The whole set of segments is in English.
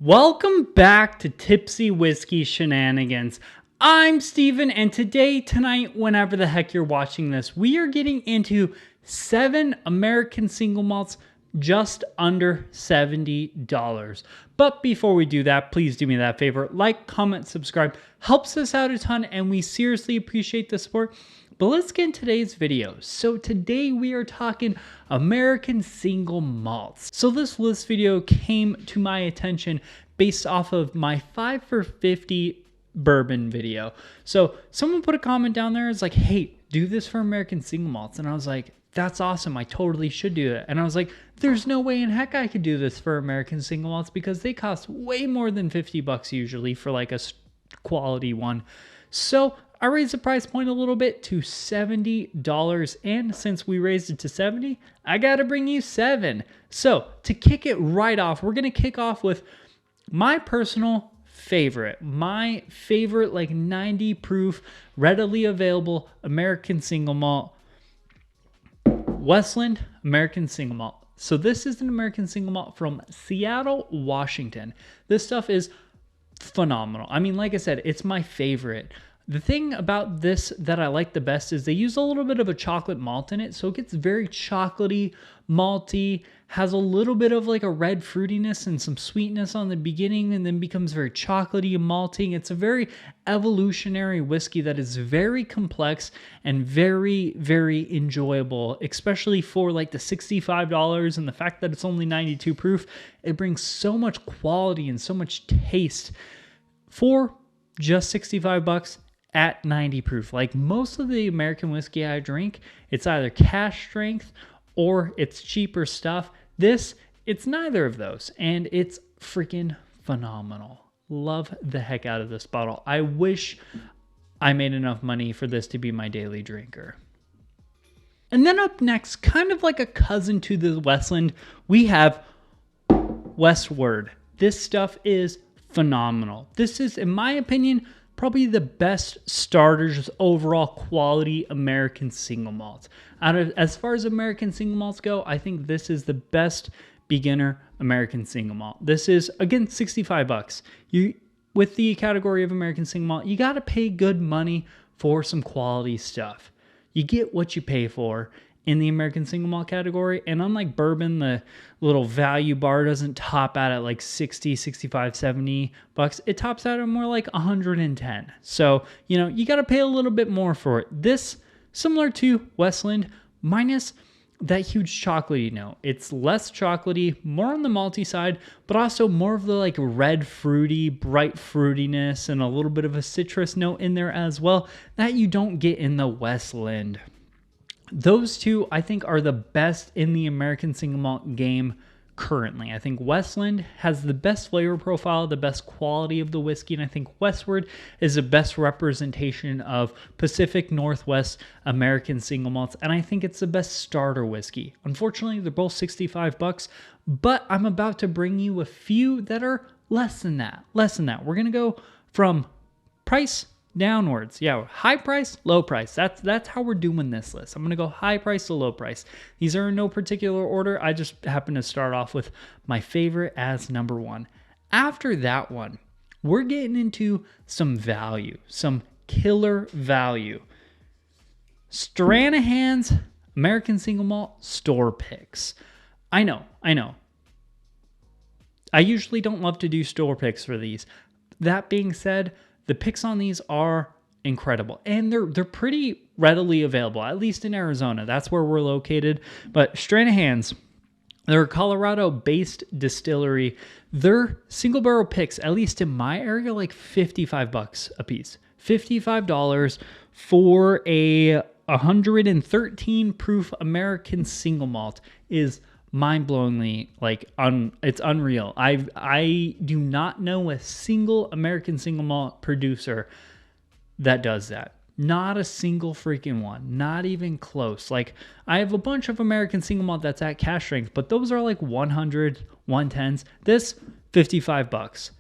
Welcome back to Tipsy Whiskey Shenanigans. I'm Steven, and tonight, whenever the heck you're watching this, we are getting into 7 American Single Malts just under $70. But before we do that, please do me that favor. Like, comment, subscribe. Helps us out a ton, and we seriously appreciate the support. But let's get into today's video. So today we are talking American Single Malts. So this list video came to my attention based off of my 5 for 50 bourbon video. So someone put a comment down there. It's like, hey, do this for American Single Malts. And I was like, that's awesome. I totally should do that. And I was like, there's no way in heck I could do this for American Single Malts because they cost way more than 50 bucks usually for like a quality one. So I raised the price point a little bit to $70, and since we raised it to 70, I gotta bring you 7. So to kick it right off, we're gonna kick off with my personal favorite, like 90 proof, readily available American Single Malt, Westland American Single Malt. So this is an American Single Malt from Seattle, Washington. This stuff is phenomenal. I mean, like I said, it's my favorite. The thing about this that I like the best is they use a little bit of a chocolate malt in it. So it gets very chocolatey, malty, has a little bit of like a red fruitiness and some sweetness on the beginning, and then becomes very chocolatey and malty. It's a very evolutionary whiskey that is very complex and very, very enjoyable, especially for like the $65 and the fact that it's only 92 proof. It brings so much quality and so much taste for just 65 bucks. At 90 proof. Like most of the American whiskey I drink, it's either cash strength or it's cheaper stuff. This, it's neither of those, and it's freaking phenomenal. Love the heck out of this bottle. I wish I made enough money for this to be my daily drinker. And then up next, kind of like a cousin to the Westland, we have Westward. This stuff is phenomenal. This is, in my opinion, probably the best starters overall quality American Single Malts. As far as American Single Malts go, I think this is the best beginner American Single Malt. This is, again, 65 bucks. With the category of American Single Malt, you got to pay good money for some quality stuff. You get what you pay for in the American Single Malt category. And unlike bourbon, the little value bar doesn't top out at like 60, 65, 70 bucks. It tops out at more like 110. So, you got to pay a little bit more for it. This, similar to Westland, minus that huge chocolatey note. It's less chocolatey, more on the malty side, but also more of the like red fruity, bright fruitiness, and a little bit of a citrus note in there as well that you don't get in the Westland. Those two, I think, are the best in the American Single Malt game currently. I think Westland has the best flavor profile, the best quality of the whiskey, and I think Westward is the best representation of Pacific Northwest American Single Malts, and I think it's the best starter whiskey. Unfortunately, they're both 65 bucks, but I'm about to bring you a few that are less than that. We're going to go from price downwards. Yeah, high price, low price. That's how we're doing this list. I'm going to go high price to low price. These are in no particular order. I just happen to start off with my favorite as number 1. After that one, we're getting into some value, some killer value. Stranahan's American Single Malt store picks. I know. I usually don't love to do store picks for these. That being said, the picks on these are incredible, and they're pretty readily available, at least in Arizona. That's where we're located. But Stranahan's, they're a Colorado-based distillery. Their single barrel picks, at least in my area, like 55 bucks a piece. $55 for a 113 proof American Single Malt is mind-blowingly it's unreal. I do not know a single American Single Malt producer that does that. Not a single freaking one. Not even close. Like, I have a bunch of American Single Malt that's at cash strength, but those are like 100, 110s. This, 55 bucks.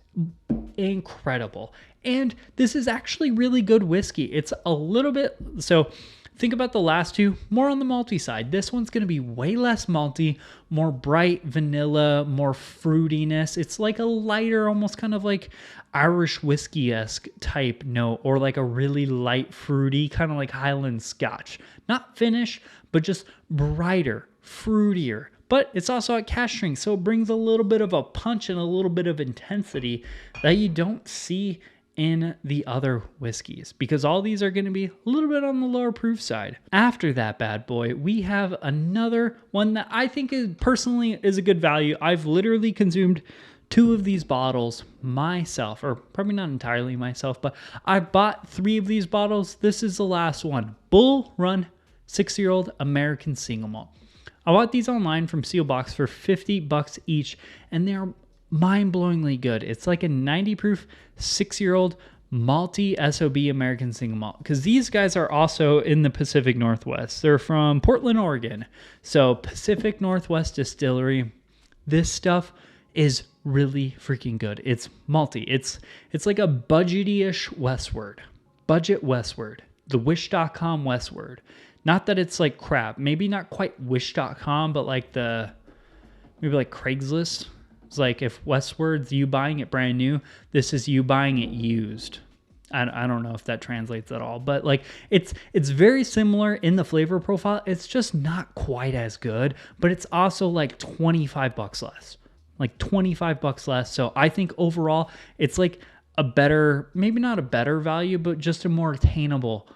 Incredible. And this is actually really good whiskey. It's a little bit, so Think about the last two, more on the malty side. This one's going to be way less malty, more bright vanilla, more fruitiness. It's like a lighter, almost kind of like Irish whiskey-esque type note, or like a really light fruity, kind of like Highland Scotch. Not finish, but just brighter, fruitier. But it's also at cask strength, so it brings a little bit of a punch and a little bit of intensity that you don't see in the other whiskeys, because all these are going to be a little bit on the lower proof side. After that bad boy, we have another one that I think personally is a good value. I've literally consumed 2 of these bottles myself, or probably not entirely myself, but I bought 3 of these bottles. This is the last one. Bull Run 6-year-old American Single Malt. I bought these online from Seal Box for $50 each, and they are mind-blowingly good. It's like a 90 proof 6-year-old malty SOB American Single Malt, because these guys are also in the Pacific Northwest. They're from Portland, Oregon. So Pacific Northwest Distillery. This stuff is really freaking good. It's malty. It's like a budget-ish Westward. Budget Westward. The Wish.com Westward. Not that it's like crap. Maybe not quite Wish.com, but like maybe like Craigslist. It's like if Westward's you buying it brand new, this is you buying it used. I don't know if that translates at all, but like it's very similar in the flavor profile. It's just not quite as good, but it's also like $25 less. Like $25 less. So I think overall it's like a better, maybe not a better value, but just a more attainable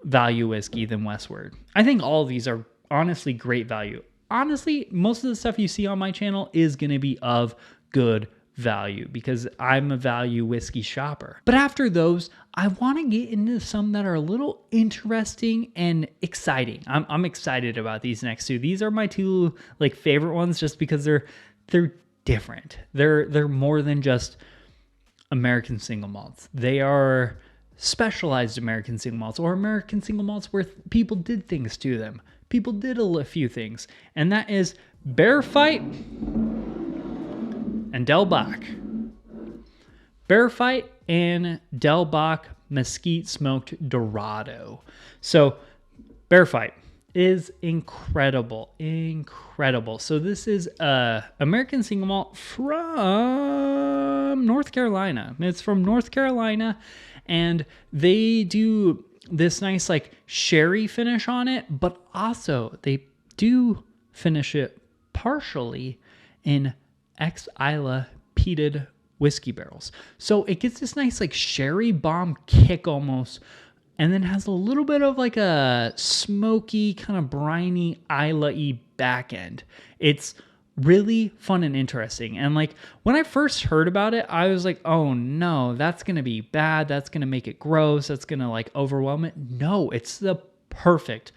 value whiskey than Westward. I think all of these are honestly great value. Honestly, most of the stuff you see on my channel is going to be of good value because I'm a value whiskey shopper. But after those, I want to get into some that are a little interesting and exciting. I'm excited about these next 2. These are my 2 like favorite ones just because they're different. They're more than just American Single Malts. They are specialized American Single Malts, or American Single Malts where people did things to them. People did a few things, and that is Bear Fight and Del Bach. Bear Fight and Del Bach Mesquite Smoked Dorado. So Bear Fight is incredible. So this is American Single Malt from North Carolina. It's from North Carolina, and they do this nice like sherry finish on it, but also they do finish it partially in ex-Isla peated whiskey barrels. So it gets this nice like sherry bomb kick almost, and then has a little bit of like a smoky kind of briny Isla-y back end. It's really fun and interesting. And like when I first heard about it, I was like, oh no, that's going to be bad. That's going to make it gross. That's going to like overwhelm it. No, it's the perfect,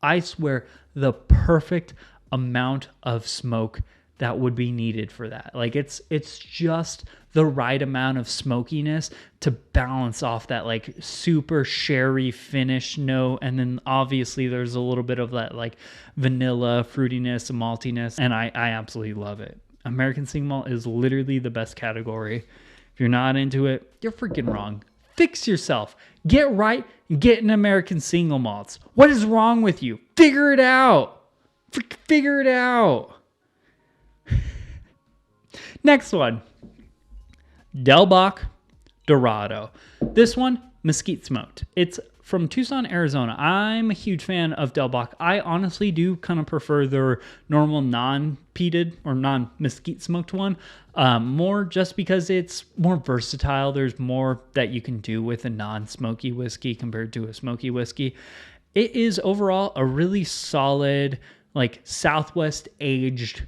I swear, the perfect amount of smoke that would be needed for that. Like it's just the right amount of smokiness to balance off that like super sherry finish note. And then obviously there's a little bit of that like vanilla fruitiness and maltiness. And I absolutely love it. American Single Malt is literally the best category. If you're not into it, you're freaking wrong. Fix yourself. Get right and get an American Single Malts. What is wrong with you? Figure it out. Figure it out. Next one, Del Bach Dorado. This one, mesquite smoked. It's from Tucson, Arizona. I'm a huge fan of Del Bach. I honestly do kind of prefer their normal non-peated or non-mesquite smoked one more just because it's more versatile. There's more that you can do with a non-smoky whiskey compared to a smoky whiskey. It is overall a really solid, like Southwest aged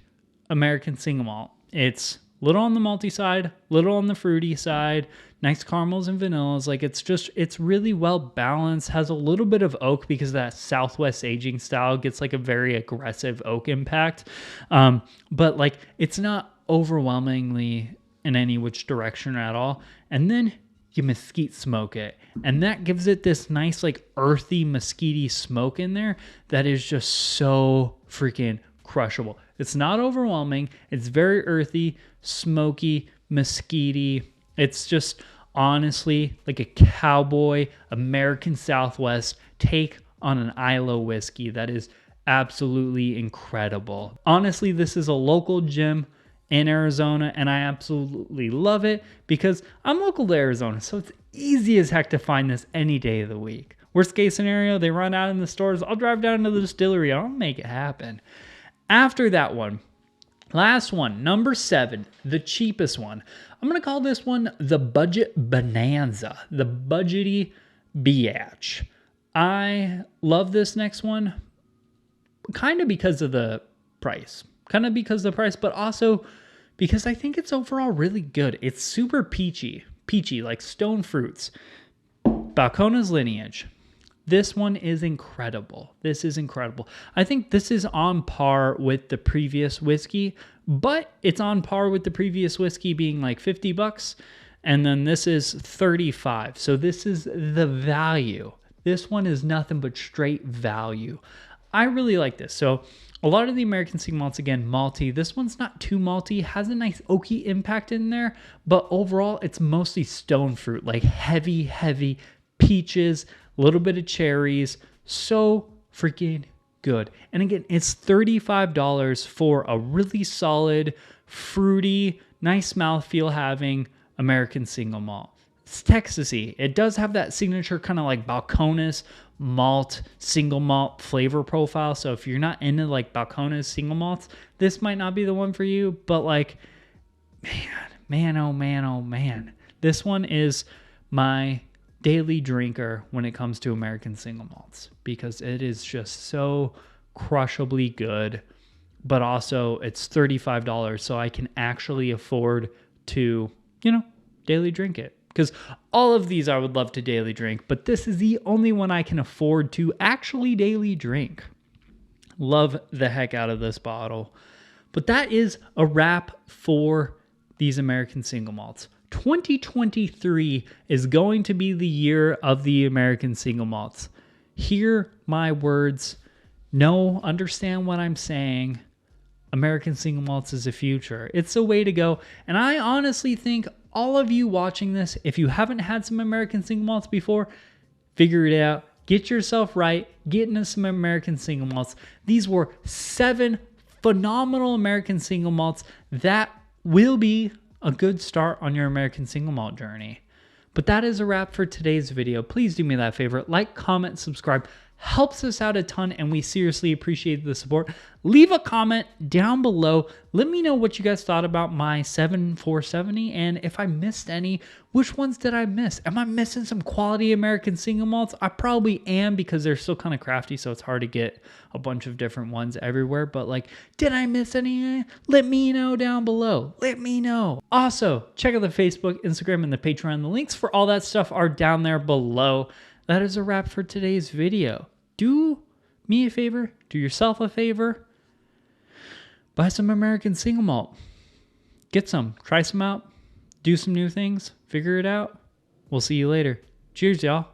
American Single Malt. It's little on the malty side, little on the fruity side, nice caramels and vanillas. Like it's really well balanced, has a little bit of oak because that Southwest aging style gets like a very aggressive oak impact. But like it's not overwhelmingly in any which direction at all. And then you mesquite smoke it. And that gives it this nice like earthy mesquite-y smoke in there that is just so freaking crushable. It's not overwhelming. It's very earthy, smoky, mesquite-y. It's just honestly like a cowboy American Southwest take on an ILO whiskey that is absolutely incredible. Honestly, this is a local gem in Arizona, and I absolutely love it because I'm local to Arizona, so it's easy as heck to find this any day of the week. Worst case scenario, they run out in the stores. I'll drive down to the distillery. I'll make it happen. After that one, last one, number 7, the cheapest one. I'm going to call this one the Budget Bonanza, the budgety biatch. I love this next one kind of because of the price. But also because I think it's overall really good. It's super peachy, like stone fruits. Balcones lineage. This one is incredible. This is incredible. I think this is on par with the previous whiskey, but it's on par with the previous whiskey being like $50, and then this is $35. So this is the value. This one is nothing but straight value. I really like this. So a lot of the American Single Malts, again, malty. This one's not too malty, has a nice oaky impact in there, but overall it's mostly stone fruit, like heavy peaches, a little bit of cherries. So freaking good. And again, it's $35 for a really solid, fruity, nice mouthfeel having American Single Malt. It's Texasy. It does have that signature kind of like Balcones malt, single malt flavor profile. So if you're not into like Balcones single malts, this might not be the one for you. But like, man. This one is my daily drinker when it comes to American Single Malts because it is just so crushably good. But also it's $35, so I can actually afford to, daily drink it. Because all of these I would love to daily drink, but this is the only one I can afford to actually daily drink. Love the heck out of this bottle. But that is a wrap for these American Single Malts. 2023 is going to be the year of the American Single Malts. Hear my words. No, understand what I'm saying. American Single Malts is the future. It's the way to go. And I honestly think all of you watching this, if you haven't had some American Single Malts before, figure it out. Get yourself right. Get into some American Single Malts. These were 7 phenomenal American Single Malts that will be a good start on your American Single Malt journey. But that is a wrap for today's video. Please do me that favor. Like, comment, subscribe. Helps us out a ton, and we seriously appreciate the support. Leave a comment down below. Let me know what you guys thought about my 7470, and if I missed any, which ones did I miss? Am I missing some quality American Single Malts? I probably am because they're still kind of crafty, so it's hard to get a bunch of different ones everywhere. But like, did I miss any? Let me know down below. Let me know. Also, check out the Facebook, Instagram, and the Patreon. The links for all that stuff are down there below. That is a wrap for today's video. Do me a favor, do yourself a favor, buy some American Single Malt. Get some, try some out, do some new things, figure it out. We'll see you later. Cheers, y'all.